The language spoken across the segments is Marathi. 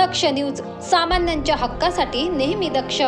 दक्ष न्यूज, सामान्यांच्या हक्कासाठी नेहमी दक्ष।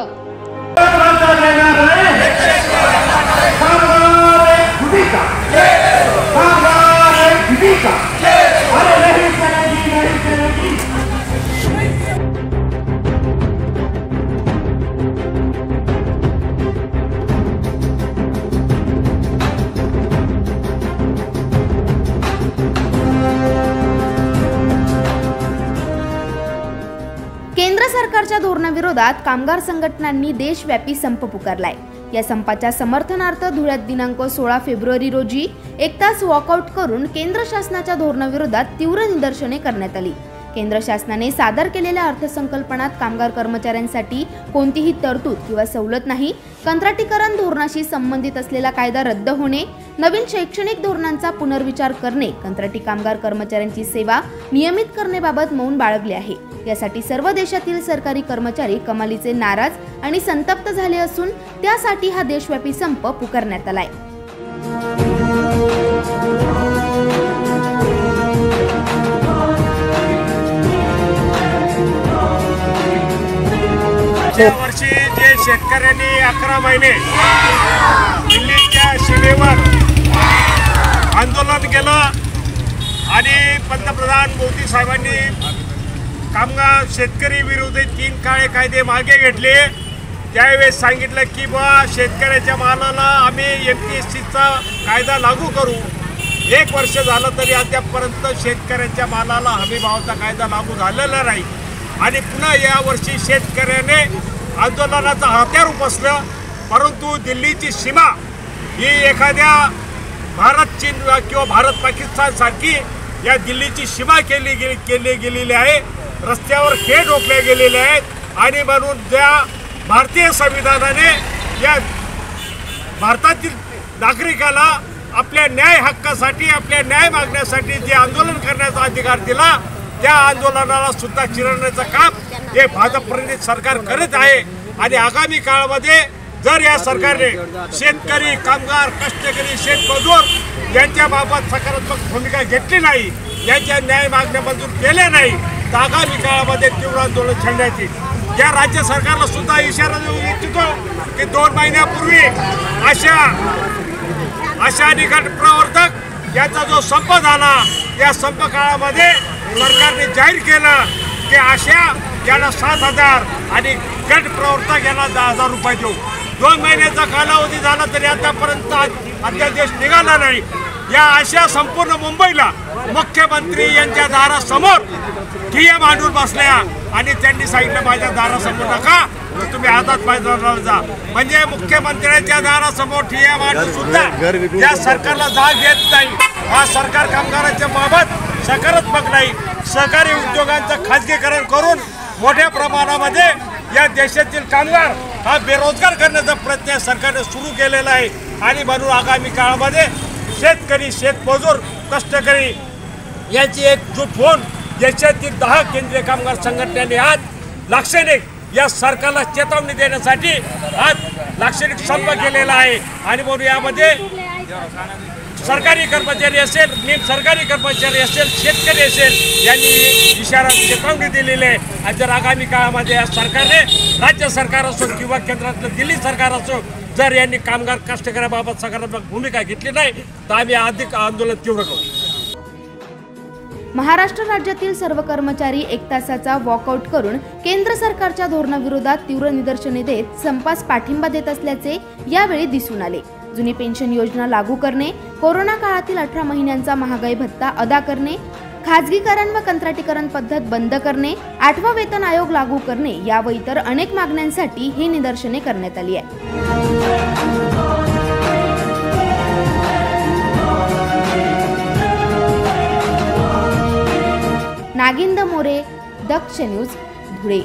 केंद्र सरकारच्या धोरणाविरोधात कामगार संघटनांनी देशव्यापी संप पुकारलाय। या संपाच्या समर्थनार्थ धुळ्यात दिनांक 16 फेब्रुवारी रोजी 1 तास वॉकआउट करून केंद्र शासनाच्या धोरणाविरोधात तीव्र निदर्शने करण्यात आली। केंद्र शासनाने सादर केलेल्या अर्थसंकल्पात कामगार कर्मचाऱ्यांसाठी कोणतीही तरतूद किंवा सवलत नाही। कंत्राटीकरण धोरणाशी संबंधित असलेला कायदा रद्द होणे, नवीन शैक्षणिक धोरणांचा पुनर्विचार करणे, कंत्राटी कामगार कर्मचाऱ्यांची सेवा नियमित करण्याबाबत मौन बाळगले आहे। यासाठी सर्व देशातील सरकारी कर्मचारी कमालीचे नाराज आणि संतप्त झाले असून त्यासाठी हा देशव्यापी संप पुकारण्यात आलाय। या वर्षी जे शेतकऱ्यांनी 11 महिने दिल्लीच्या सीमेवर आंदोलन केलं आणि पंतप्रधान मोदी साहेबांनी कामगार शेतकरी विरोधी 3 काळे कायदे मागे घेतले। त्यावेळेस सांगितलं की शेतकऱ्याच्या मालाला आम्ही MPSCचा कायदा लागू करू। 1 वर्ष झालं तरी अद्यापपर्यंत शेतकऱ्याच्या मालाला हमीभावाचा कायदा लागू झालेला नाही आणि पुन्हा या वर्षी शेतकऱ्याने आंदोलनाचा हत्यार उपसलं। परंतु दिल्लीची सीमा ही एखाद्या भारत चीन किंवा भारत पाकिस्तान सारखी या दिल्लीची सीमा केली गेलेली आहे। रस्त्यावर खेळ ठोकले गेलेले आहेत आणि म्हणून ज्या भारतीय संविधानाने या भारतातील नागरिकाला आपल्या न्याय हक्कासाठी आपल्या न्याय मागण्यासाठी जे आंदोलन करण्याचा अधिकार दिला, त्या आंदोलनाला सुद्धा चिरडण्याचं काम हे भाजप सरकार करत आहे। आणि आगामी काळामध्ये जर या सरकारने शेतकरी कामगार कष्टकरी शेतमजूर यांच्याबाबत सकारात्मक भूमिका घेतली नाही, यांच्या न्याय मागण्या मंजूर केल्या नाही, तर आगामी काळामध्ये तीव्र आंदोलन छेडण्यात येईल। या राज्य सरकारला सुद्धा इशारा देऊ इच्छितो की 2 महिन्यापूर्वी अशा निकट प्रवर्तक यांचा जो संप झाला, या संप काळामध्ये सरकारने जाहीर केलं की याला 7,000 आणि गट प्रवर्तक यांना 10,000 रुपये देऊ। 2 महिन्याचा कालावधी झाला तरी आतापर्यंत अध्यादेश निघाला नाही। या संपूर्ण मुंबईला मुख्यमंत्री यांच्या दारासमोर ठिय्या मांडून बसल्या आणि त्यांनी सांगितलं माझ्या दारासमोर नका, तुम्ही आझाद मैदानाला जा। म्हणजे मुख्यमंत्र्यांच्या दारासमोर ठिय्या मांडून सुद्धा या सरकारला जाग येत नाही। हा सरकार कामगारांच्या बाबत सकारात्मक नाही। सहकारी उद्योगांचं खाजगीकरण करून मोठ्या प्रमाणामध्ये या देशातील कामगार हा बेरोजगार करण्याचा प्रयत्न सरकारने सुरू केलेला आहे आणि म्हणून आगामी काळामध्ये शेतकरी शेतमजूर कष्टकरी यांची एकजूट होऊन देशातील 10 केंद्रीय कामगार संघटनांनी आज लाक्षणिक या सरकारला चेतावणी देण्यासाठी आज लाक्षणिक संप केलेला आहे। आणि म्हणून यामध्ये सरकारी कर्मचारी असेल, निम सरकारी कर्मचारी असेल, शेतकरी असेल, यांनी इशारा चेतावणी दिलेली आहे। आणि जर आगामी काळामध्ये या सरकारने राज्य सरकार असो किंवा केंद्रातलं दिल्ली सरकार असो जर यांनी कामगार कष्टकऱ्याबाबत सकारात्मक भूमिका घेतली नाही तर आम्ही अधिक आंदोलन तीव्र करू। महाराष्ट्र राज्यातील सर्व कर्मचारी 1 तासाचा वॉकआउट करून केंद्र सरकारच्या धोरणाविरोधात तीव्र निदर्शने देत संपास पाठिंबा देत असल्याचे यावेळी दिसून आले। जुनी पेन्शन योजना लागू करणे, कोरोना काळातील 18 महिन्यांचा महागाई भत्ता अदा करणे, खाजगीकरण व कंत्राटीकरण पद्धत बंद करणे, 8वा वेतन आयोग लागू करणे या व इतर अनेक मागण्यांसाठी ही निदर्शने करण्यात आली आहे। नागिंद मोरे, दक्ष न्यूज, धुळे।